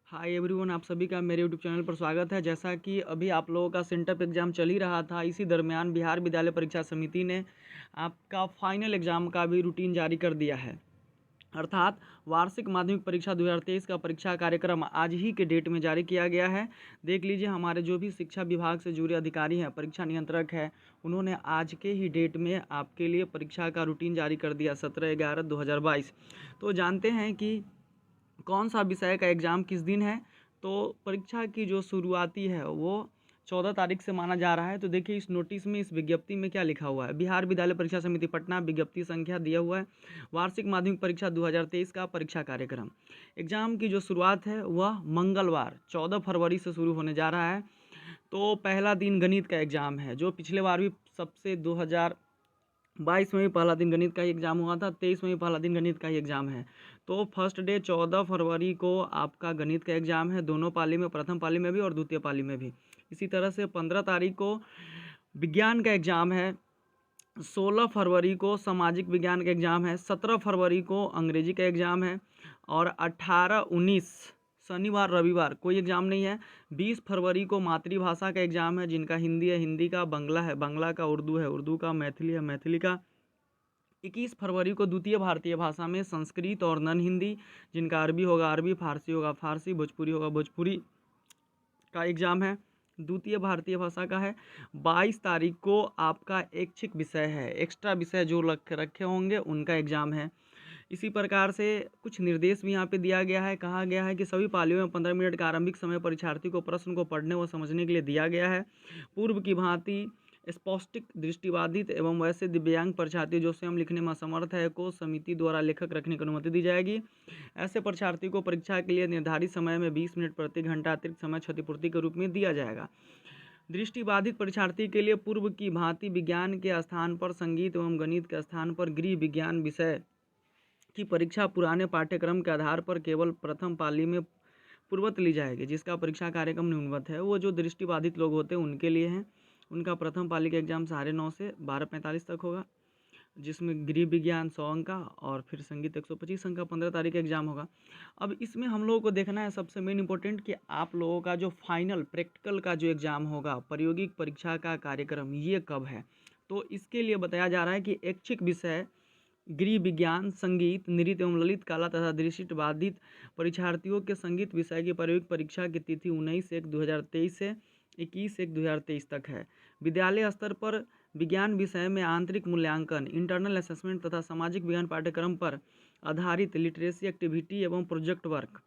Hi everyone, आप सभी का मेरे यूट्यूब चैनल पर स्वागत है। जैसा कि अभी आप लोगों का सेंटअप एग्ज़ाम चल ही रहा था, इसी दरमियान बिहार विद्यालय परीक्षा समिति ने आपका फाइनल एग्ज़ाम का भी रूटीन जारी कर दिया है। अर्थात वार्षिक माध्यमिक परीक्षा 2023 का परीक्षा कार्यक्रम आज ही के डेट में जारी किया गया है। देख लीजिए, हमारे जो भी शिक्षा विभाग से जुड़े अधिकारी हैं, परीक्षा नियंत्रक है, उन्होंने आज के ही डेट में आपके लिए परीक्षा का रूटीन जारी कर दिया 17/11/2022। तो जानते हैं कि कौन सा विषय का एग्ज़ाम किस दिन है। तो परीक्षा की जो शुरुआती है वो 14 तारीख से माना जा रहा है। तो देखिए, इस नोटिस में, इस विज्ञप्ति में क्या लिखा हुआ है। बिहार विद्यालय परीक्षा समिति पटना, विज्ञप्ति संख्या दिया हुआ है, वार्षिक माध्यमिक परीक्षा 2023 का परीक्षा कार्यक्रम। एग्ज़ाम की जो शुरुआत है वह मंगलवार 14 फरवरी से शुरू होने जा रहा है। तो पहला दिन गणित का एग्ज़ाम है, जो पिछले बार भी सबसे 2022 में भी पहला दिन गणित का ही एग्ज़ाम हुआ था, 23 में भी पहला दिन गणित का ही एग्ज़ाम है। तो फर्स्ट डे 14 फरवरी को आपका गणित का एग्ज़ाम है, दोनों पाली में, प्रथम पाली में भी और द्वितीय पाली में भी। इसी तरह से 15 तारीख को विज्ञान का एग्ज़ाम है, 16 फरवरी को सामाजिक विज्ञान का एग्ज़ाम है, 17 फरवरी को अंग्रेजी का एग्ज़ाम है और 18-19 शनिवार रविवार कोई एग्ज़ाम नहीं है। 20 फरवरी को मातृभाषा का एग्ज़ाम है, जिनका हिंदी है हिंदी का, बांग्ला है बांग्ला का, उर्दू है उर्दू का, मैथिली है मैथिली का। 21 फरवरी को द्वितीय भारतीय भाषा में संस्कृत और नन हिंदी, जिनका अरबी होगा अरबी, फारसी होगा फारसी, भोजपुरी होगा भोजपुरी का एग्ज़ाम है, द्वितीय भारतीय भाषा का है। 22 तारीख को आपका ऐच्छिक विषय है, एक्स्ट्रा विषय जो रखे होंगे उनका एग्ज़ाम है। इसी प्रकार से कुछ निर्देश भी यहाँ पे दिया गया है। कहा गया है कि सभी पालियों में 15 मिनट का आरंभिक समय परीक्षार्थी को प्रश्न को पढ़ने व समझने के लिए दिया गया है। पूर्व की भांति स्पॉस्टिक दृष्टिबाधित एवं वैसे दिव्यांग परीक्षार्थी जो स्वयं लिखने में असमर्थ है को समिति द्वारा लेखक रखने की अनुमति दी जाएगी। ऐसे परीक्षार्थी को परीक्षा के लिए निर्धारित समय में 20 मिनट प्रति घंटा अतिरिक्त समय क्षतिपूर्ति के रूप में दिया जाएगा। दृष्टिबाधित परीक्षार्थी के लिए पूर्व की भांति विज्ञान के स्थान पर संगीत एवं गणित के स्थान पर गृह विज्ञान विषय की परीक्षा पुराने पाठ्यक्रम के आधार पर केवल प्रथम पाली में पूर्वत ली जाएगी। जिसका परीक्षा कार्यक्रम निम्नवत है, वो जो दृष्टिबाधित लोग होते हैं उनके लिए हैं। उनका प्रथम पाली का एग्ज़ाम 9:30 से 12:45 तक होगा, जिसमें गृह विज्ञान 100 अंक का और फिर संगीत 125 अंक का 15 तारीख का एग्ज़ाम होगा। अब इसमें हम लोगों को देखना है सबसे मेन इंपॉर्टेंट कि आप लोगों का जो फाइनल प्रैक्टिकल का जो एग्ज़ाम होगा, प्रायोगिक परीक्षा का कार्यक्रम, ये कब है। तो इसके लिए बताया जा रहा है कि ऐच्छिक विषय गृह विज्ञान, संगीत, नृत्य एवं ललित कला तथा दृष्टिबाधित परीक्षार्थियों के संगीत विषय की प्रायोगिक परीक्षा की तिथि 19/1/2023 से 21/1/2023 तक है। विद्यालय स्तर पर विज्ञान विषय में आंतरिक मूल्यांकन, इंटरनल असेसमेंट तथा सामाजिक विज्ञान पाठ्यक्रम पर आधारित लिटरेसी एक्टिविटी एवं प्रोजेक्ट वर्क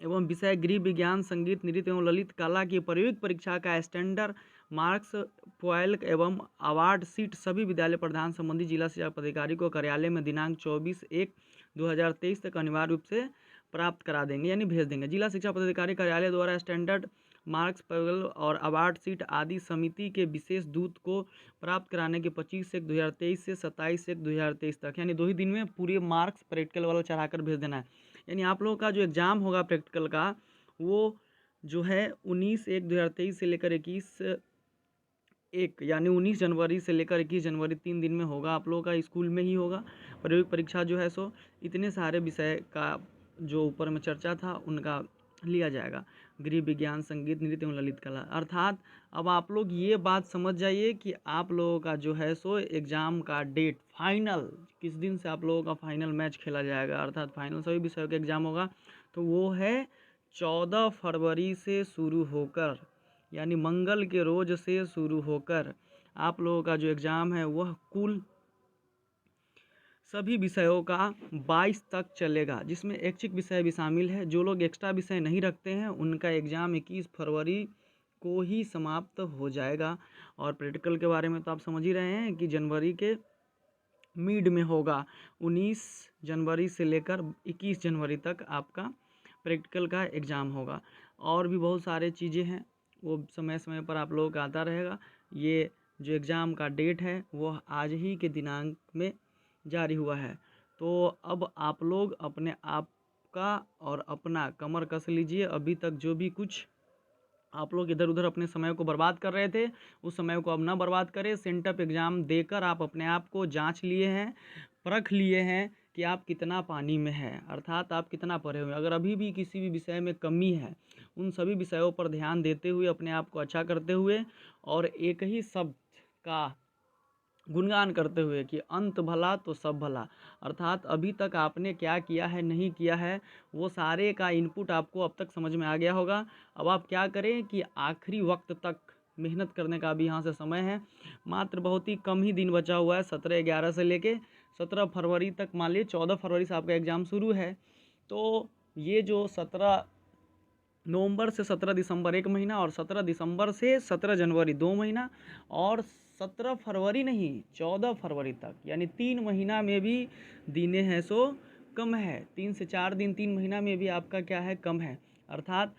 एवं विषय गृह विज्ञान, संगीत, नृत्य एवं ललित कला की प्रायोगिक परीक्षा का स्टैंडर्ड मार्क्स, फॉयल एवं अवार्ड सीट सभी विद्यालय प्रधान संबंधित जिला शिक्षा पदाधिकारी को कार्यालय में दिनांक 24/1/2023 तक अनिवार्य रूप से प्राप्त करा देंगे, यानी भेज देंगे। जिला शिक्षा पदाधिकारी कार्यालय द्वारा स्टैंडर्ड मार्क्स, फॉयल और अवार्ड सीट आदि समिति के विशेष दूत को प्राप्त कराने के 25/1/2023 से 27/1/2023 तक, यानी 2 ही दिन में पूरे मार्क्स प्रैक्टिकल वाला चढ़ाकर भेज देना है। यानी आप लोगों का जो एग्ज़ाम होगा प्रैक्टिकल का, वो जो है 19/1/2023 से लेकर 21/1 यानी 19 जनवरी से लेकर 21 जनवरी 3 दिन में होगा। आप लोगों का स्कूल में ही होगा प्रायोगिक परीक्षा जो है। सो इतने सारे विषय का जो ऊपर में चर्चा था उनका लिया जाएगा, गृह विज्ञान, संगीत, नृत्य एवं ललित कला। अर्थात अब आप लोग ये बात समझ जाइए कि आप लोगों का जो है सो एग्ज़ाम का डेट फाइनल किस दिन से आप लोगों का फाइनल मैच खेला जाएगा, अर्थात फाइनल सभी विषयों का एग्ज़ाम होगा। तो वो है 14 फरवरी से शुरू होकर, यानी मंगल के रोज़ से शुरू होकर आप लोगों का जो एग्ज़ाम है वह कुल सभी विषयों का 22 तक चलेगा, जिसमें ऐच्छिक विषय भी शामिल है। जो लोग एक्स्ट्रा विषय नहीं रखते हैं उनका एग्ज़ाम 21 फरवरी को ही समाप्त हो जाएगा। और प्रैक्टिकल के बारे में तो आप समझ ही रहे हैं कि जनवरी के मिड में होगा, 19 जनवरी से लेकर 21 जनवरी तक आपका प्रैक्टिकल का एग्ज़ाम होगा। और भी बहुत सारे चीज़ें हैं, वो समय समय पर आप लोगों का आता रहेगा। ये जो एग्ज़ाम का डेट है वो आज ही के दिनांक में जारी हुआ है। तो अब आप लोग अपने आप का और अपना कमर कस लीजिए। अभी तक जो भी कुछ आप लोग इधर उधर अपने समय को बर्बाद कर रहे थे, उस समय को अब ना बर्बाद करें। सेंटअप एग्ज़ाम देकर आप अपने आप को जांच लिए हैं, परख लिए हैं कि आप कितना पानी में हैं, अर्थात आप कितना पढ़े हुए हैं। अगर अभी भी किसी भी विषय में कमी है, उन सभी विषयों पर ध्यान देते हुए अपने आप को अच्छा करते हुए और एक ही शब्द का गुणगान करते हुए कि अंत भला तो सब भला, अर्थात अभी तक आपने क्या किया है नहीं किया है वो सारे का इनपुट आपको अब तक समझ में आ गया होगा। अब आप क्या करें कि आखिरी वक्त तक मेहनत करने का भी यहाँ से समय है। मात्र बहुत ही कम ही दिन बचा हुआ है, 17/11 से लेके 17 फरवरी तक। मान लीजिए 14 फरवरी से आपका एग्ज़ाम शुरू है, तो ये जो 17 नवंबर से 17 दिसंबर 1 महीना और 17 दिसंबर से 17 जनवरी 2 महीना और 17 फरवरी नहीं 14 फरवरी तक, यानी 3 महीना में भी दिने हैं सो कम है। 3 से 4 दिन 3 महीना में भी आपका क्या है, कम है। अर्थात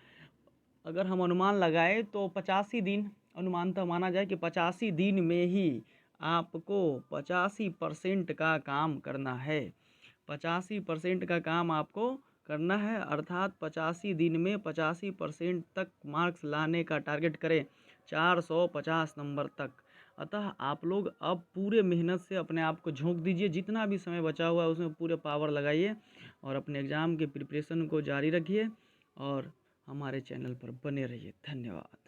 अगर हम अनुमान लगाएं तो 85 दिन अनुमानतः माना जाए कि 85 दिन में ही आपको 85% का काम करना है। 85% का काम आपको करना है, अर्थात 85 दिन में 85% तक मार्क्स लाने का टारगेट करें, 450 नंबर तक। अतः आप लोग अब पूरे मेहनत से अपने आप को झोंक दीजिए, जितना भी समय बचा हुआ है उसमें पूरे पावर लगाइए और अपने एग्ज़ाम के प्रिपरेशन को जारी रखिए और हमारे चैनल पर बने रहिए। धन्यवाद।